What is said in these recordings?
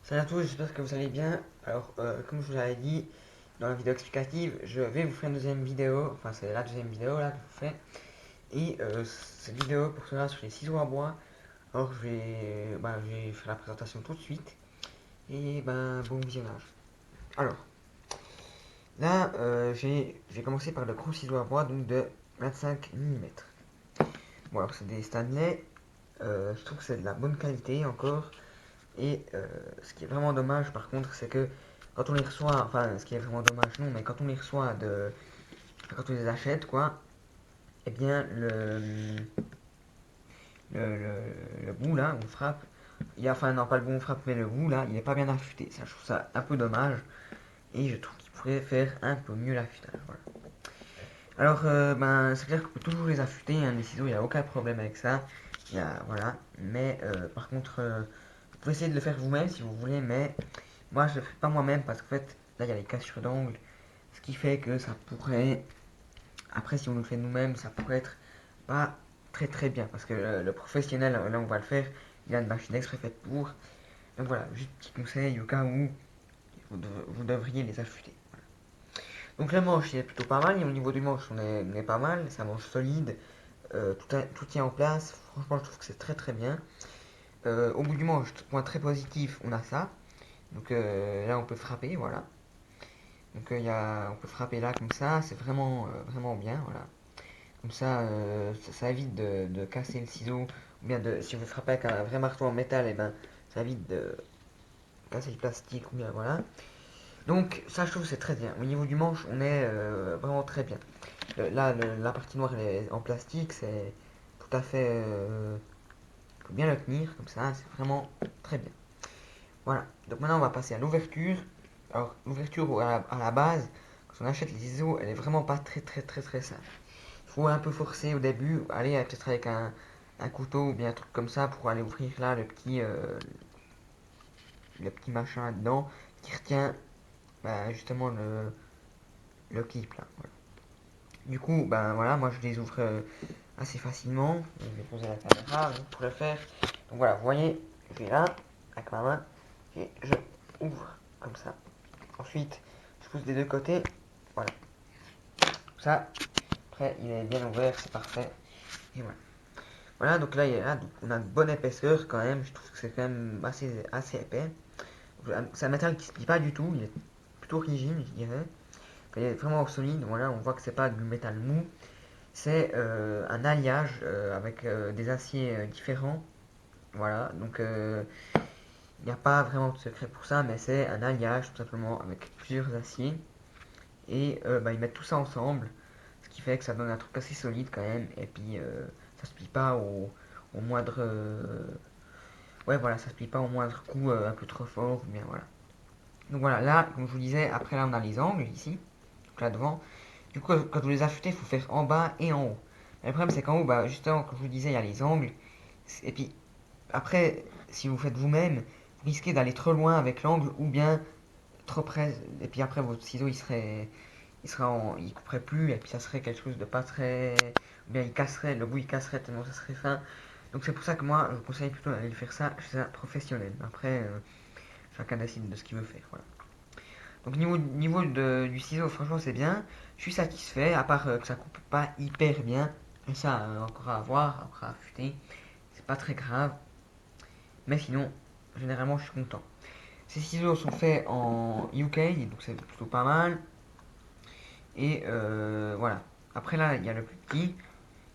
Salut à tous, j'espère que vous allez bien. Alors, comme je vous l'avais dit dans la vidéo explicative, je vais vous faire une deuxième vidéo, enfin c'est la deuxième vidéo là que je vous fais. Et cette vidéo portera sur les ciseaux à bois. Alors je vais faire la présentation tout de suite. Et bon visionnage. Alors, là j'ai commencé par le gros ciseau à bois, donc de 25 mm. Bon alors c'est des Stanley, je trouve que c'est de la bonne qualité encore. Et ce qui est vraiment dommage par contre, c'est que quand on les reçoit, enfin ce qui est vraiment dommage non, mais quand on les reçoit quand on les achète quoi, eh bien le bout là, on frappe, enfin non pas le bout on frappe, mais le bout là, il est pas bien affûté. Ça, je trouve ça un peu dommage et je trouve qu'il pourrait faire un peu mieux l'affûtage. Voilà. Alors c'est clair qu'on peut toujours les affûter, hein, les ciseaux, il n'y a aucun problème avec ça. Voilà, mais par contre, vous pouvez essayer de le faire vous-même si vous voulez, mais moi, je le fais pas moi-même parce qu'en fait, là, il y a les cassures d'angle. Ce qui fait que ça pourrait. Après, si on le fait nous-mêmes, ça pourrait être pas très très bien. Parce que le professionnel, là, on va le faire. Il a une machine exprès faite pour. Donc voilà, juste petit conseil au cas où vous devriez les affûter. Voilà. Donc le manche, il est plutôt pas mal. Et au niveau du manche, on est pas mal. C'est un manche solide. Tout tient en place. Franchement, je trouve que c'est très très bien. Au bout du manche, point très positif, on a ça. Donc là, on peut frapper, voilà. Donc on peut frapper là comme ça, c'est vraiment bien, voilà. Comme ça, ça évite de casser le ciseau, ou bien si vous frappez avec un vrai marteau en métal, et ben ça évite de casser le plastique, ou bien voilà. Donc ça je trouve c'est très bien. Au niveau du manche, on est vraiment très bien. La partie noire elle est en plastique, c'est tout à fait, faut bien le tenir comme ça, c'est vraiment très bien. Voilà, donc maintenant on va passer à l'ouverture. Alors l'ouverture à la base, quand on achète les ISO, elle est vraiment pas très simple. Il faut un peu forcer au début, aller peut-être avec un couteau ou bien un truc comme ça pour aller ouvrir là le petit machin là-dedans qui retient justement le clip là. Voilà. Du coup, voilà, moi je les ouvre assez facilement. Je vais poser la caméra pour le faire. Donc voilà, vous voyez, je vais là avec ma main et je ouvre comme ça. Ensuite, je pousse des deux côtés. Voilà. Ça, après, il est bien ouvert, c'est parfait. Et voilà. Voilà, donc là, donc on a une bonne épaisseur quand même. Je trouve que c'est quand même assez épais. C'est un métal qui se plie pas du tout. Il est plutôt rigide, je dirais. Il est vraiment solide. Voilà, on voit que c'est pas du métal mou. C'est un alliage avec des aciers différents. Voilà, donc il n'y a pas vraiment de secret pour ça, mais c'est un alliage tout simplement avec plusieurs aciers. Et ils mettent tout ça ensemble, ce qui fait que ça donne un truc assez solide quand même. Et puis ça se plie pas au moindre. Ouais, voilà, ça se plie pas au moindre coup un peu trop fort. Bien voilà. Donc voilà, là, comme je vous disais, après là on a les angles ici, donc là devant. Du coup, quand vous les affûtez, il faut faire en bas et en haut. Et le problème c'est qu'en haut, justement, comme je vous disais, il y a les angles. Et puis après, si vous faites vous-même, vous risquez d'aller trop loin avec l'angle ou bien trop près. Et puis après, votre ciseau il couperait plus et puis ça serait quelque chose de pas très, ou bien il casserait, le bout il casserait tellement ça serait fin. Donc c'est pour ça que moi je vous conseille plutôt d'aller faire ça chez un professionnel. Après chacun décide de ce qu'il veut faire, voilà. Donc du ciseau, franchement c'est bien, je suis satisfait, à part que ça coupe pas hyper bien. Et ça encore à voir, encore à affûter, c'est pas très grave, mais sinon généralement je suis content. Ces ciseaux sont faits en UK, donc c'est plutôt pas mal. Et voilà. Après là, il y a le plus petit.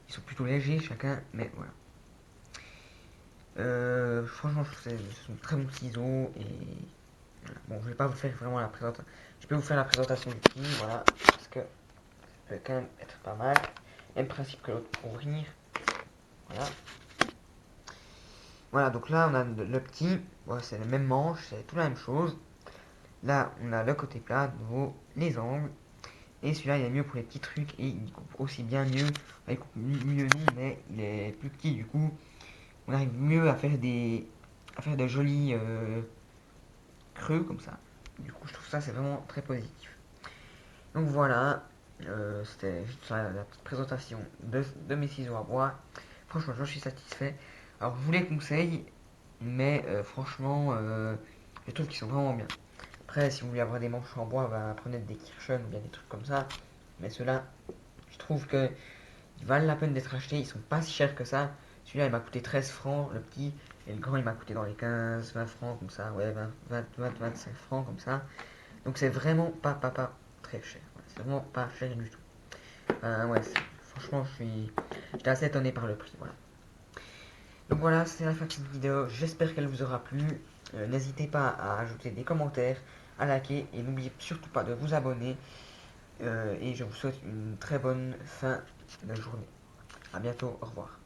Ils sont plutôt légers chacun, mais voilà. Franchement, je trouve que ce sont de très bons ciseaux. Et voilà. Bon, je vais pas vous faire vraiment la présentation. Je peux vous faire la présentation du petit, voilà. Parce que ça peut quand même être pas mal. Même principe que l'autre pour ouvrir. Voilà. Voilà, donc là, on a le petit. Voilà, c'est le même manche, c'est tout la même chose. Là, on a le côté plat, de nouveau, les angles. Et celui-là, il est mieux pour les petits trucs et il coupe aussi bien mieux. Enfin, il coupe mieux non, mais il est plus petit du coup. On arrive mieux à faire de jolis creux comme ça. Du coup, je trouve ça c'est vraiment très positif. Donc voilà, c'était juste la petite présentation de mes ciseaux à bois. Franchement, j'en suis satisfait. Alors, je vous les conseille, mais franchement, je trouve qu'ils sont vraiment bien. Après, si vous voulez avoir des manches en bois, bah, prenez des Kirschen ou bien des trucs comme ça. Mais ceux-là, je trouve que ils valent la peine d'être achetés. Ils sont pas si chers que ça. Celui-là, il m'a coûté 13 francs, le petit. Et le grand, il m'a coûté dans les 15, 20 francs, comme ça. Ouais, 25 francs, comme ça. Donc c'est vraiment pas très cher. Ouais, c'est vraiment pas cher du tout. Ouais, franchement, j'étais assez étonné par le prix. Voilà. Donc voilà, c'est la fin de cette vidéo. J'espère qu'elle vous aura plu. N'hésitez pas à ajouter des commentaires, à liker et n'oubliez surtout pas de vous abonner. Et je vous souhaite une très bonne fin de journée. A bientôt, au revoir.